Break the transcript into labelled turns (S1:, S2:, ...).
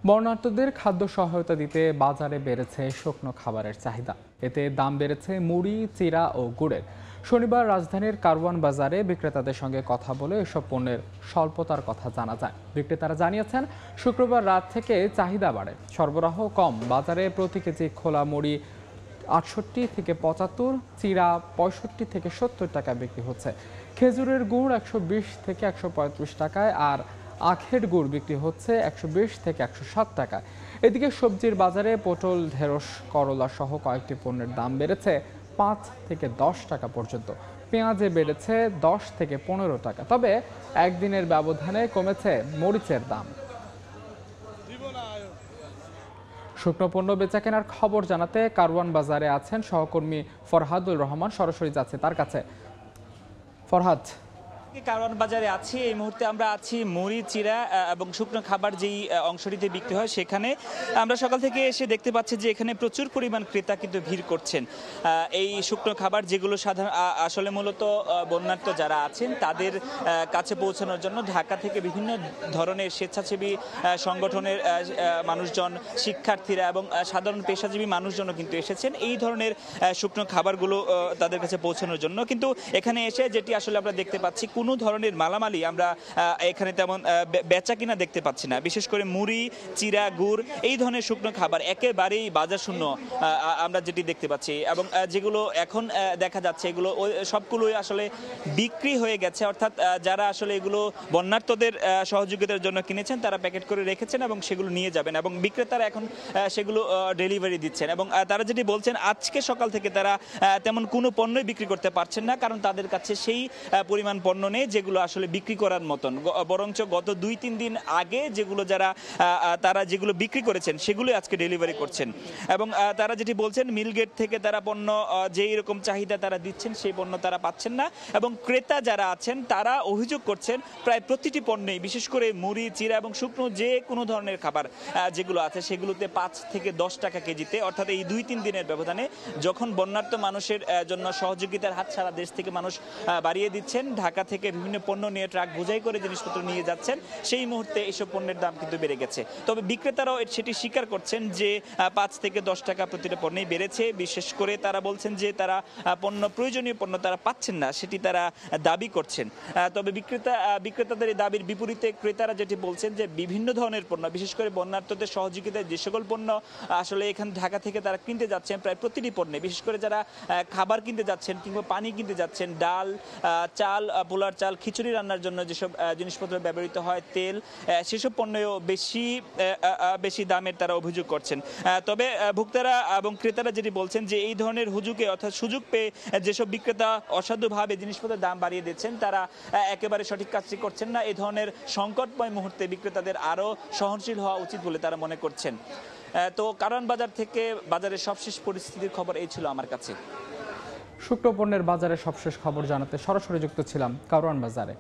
S1: বর্ণাঢ্যদের খাদ্য সহায়তা দিতে বাজারে বেড়েছে শুকনো খাবারের চাহিদা। এতে দাম বেড়েছে মুড়ি, চিড়া ও গুড়ের। শনিবার রাজধানীর কারওয়ান বাজারে বিক্রেতাদের সঙ্গে কথা বলে এসব পণ্যের স্বল্পতার কথা জানা যায়। বিক্রেতারা জানিয়েছেন, শুক্রবার রাত থেকে চাহিদা বাড়ে, সরবরাহ কম। বাজারে প্রতি কেজি খোলা মুড়ি ৬৮ থেকে ৭৫, চিড়া ৬৫ থেকে ৭০ টাকায় বিক্রি হচ্ছে। খেজুরের গুড় ১২০ থেকে ১৩৫ টাকায়, আর আখের গুড় বিক্রি হচ্ছে ১২০ থেকে ১৬০ টাকায়। এদিকে সবজির বাজারে পটল, ঢেঁড়স, করলা সহ কয়েকটি পণ্যের দাম বেড়েছে ৫ থেকে ১০ টাকা পর্যন্ত। পেঁয়াজে বেড়েছে ১০ থেকে ১৫ টাকা। তবে একদিনের ব্যবধানে কমেছে মরিচের দাম। শুকনো পণ্য বেচাকেনার খবর জানাতে কারওয়ান বাজারে আছেন সহকর্মী ফরহাদুল রহমান। সরাসরি যাচ্ছে তার কাছে। ফরহাদ,
S2: কারওয়ান বাজারে আছি। এই মুহূর্তে আমরা আছি মুড়ি, চিড়া এবং শুকনো খাবার যেই অংশটিতে বিক্রি হয় সেখানে। আমরা সকাল থেকে এসে দেখতে পাচ্ছি যে এখানে প্রচুর পরিমাণ ক্রেতা কিন্তু ভিড় করছেন এই শুকনো খাবার, যেগুলো আসলে মূলত বন্যার্ত যারা আছেন তাদের কাছে পৌঁছানোর জন্য ঢাকা থেকে বিভিন্ন ধরনের স্বেচ্ছাসেবী সংগঠনের মানুষজন, শিক্ষার্থীরা এবং সাধারণ পেশাজীবী মানুষজনও কিন্তু এসেছেন এই ধরনের শুকনো খাবারগুলো তাদের কাছে পৌঁছানোর জন্য। কিন্তু এখানে এসে যেটি আসলে আমরা দেখতে পাচ্ছি, কোনো ধরনের মালামালি আমরা এখানে তেমন বেচা কিনা দেখতে পাচ্ছি না। বিশেষ করে মুড়ি, চিড়া, গুড় এই ধরনের শুকনো খাবার একেবারেই বাজার শূন্য আমরা যেটি দেখতে পাচ্ছি। এবং যেগুলো এখন দেখা যাচ্ছে এগুলো সবগুলোই আসলে বিক্রি হয়ে গেছে। অর্থাৎ যারা আসলে এগুলো বন্যার্তদের সহযোগিতার জন্য কিনেছেন তারা প্যাকেট করে রেখেছেন এবং সেগুলো নিয়ে যাবেন, এবং বিক্রেতারা এখন সেগুলো ডেলিভারি দিচ্ছেন। এবং তারা যেটি বলছেন, আজকে সকাল থেকে তারা তেমন কোনো পণ্যই বিক্রি করতে পারছেন না, কারণ তাদের কাছে সেই পরিমাণ পণ্য নেই যেগুলো আসলে বিক্রি করার মতন। বরঞ্চ গত ২-৩ দিন আগে যেগুলো তারা যেগুলো বিক্রি করেছেন সেগুলো আজকে ডেলিভারি করছেন। এবং তারা যেটি বলছেন, মিলগেট থেকে তারা পণ্য যেই রকম চাহিদা তারা দিচ্ছেন সেই পণ্য তারা পাচ্ছেন না। এবং ক্রেতা যারা আছেন তারা অভিযোগ করছেন প্রায় প্রতিটি পণ্যেই, বিশেষ করে মুড়ি, চিড়া এবং শুকনো যে কোনো ধরনের খাবার যেগুলো আছে সেগুলোতে ৫ থেকে ১০ টাকা কেজিতে। অর্থাৎ এই ২-৩ দিনের ব্যবধানে যখন বন্যার্ত মানুষের জন্য সহযোগিতার হাত সারা দেশ থেকে মানুষ বাড়িয়ে দিচ্ছেন, ঢাকা থেকে বিভিন্ন পণ্য নিয়ে ট্রাক বোঝাই করে জিনিসপত্র নিয়ে যাচ্ছেন, সেই মুহূর্তে এইসব পণ্যের দাম কিন্তু বেড়ে গেছে। তবে বিক্রেতারাও সেটি স্বীকার করছেন যে ৫ থেকে ১০ টাকা প্রতিটা পণ্যেই বেড়েছে। বিশেষ করে তারা বলছেন যে তারা প্রয়োজনীয় পণ্য তারা পাচ্ছেন না, সেটি তারা দাবি করছেন। তবে বিক্রেতাদের এই দাবির বিপরীতে ক্রেতারা যেটি বলছেন যে বিভিন্ন ধরনের পণ্য, বিশেষ করে বন্যার্তদের সহযোগিতায় যে সকল পণ্য আসলে এখানে ঢাকা থেকে তারা কিনতে যাচ্ছেন, প্রায় প্রতিটি পণ্যে, বিশেষ করে যারা খাবার কিনতে যাচ্ছেন কিংবা পানি কিনতে যাচ্ছেন, ডাল, চাল, পোলার চাল, খিচুড়ি রান্নার জন্য যেসব জিনিসপত্র ব্যবহৃত হয়, তেল, সেসব পণ্যেও বেশি দামের তারা অভিযোগ করছেন। তবে ভোক্তারা এবং ক্রেতারা যেটি বলছেন যে এই ধরনের হুজুগে অর্থাৎ সুযোগ পেয়ে যেসব বিক্রেতা অসাধুভাবে জিনিসপত্রের দাম বাড়িয়ে দিচ্ছেন তারা একেবারে সঠিক কাজটি করছেন না। এই ধরনের সংকটময় মুহূর্তে বিক্রেতাদের আরও সহনশীল হওয়া উচিত বলে তারা মনে করছেন। তো কারওয়ান বাজার থেকে বাজারের সবশেষ পরিস্থিতির খবর এই ছিল আমার কাছে।
S1: শুকনো পণ্যের বাজারে সবশেষ খবর জানাতে সরাসরি যুক্ত ছিলাম কারওয়ান বাজারে।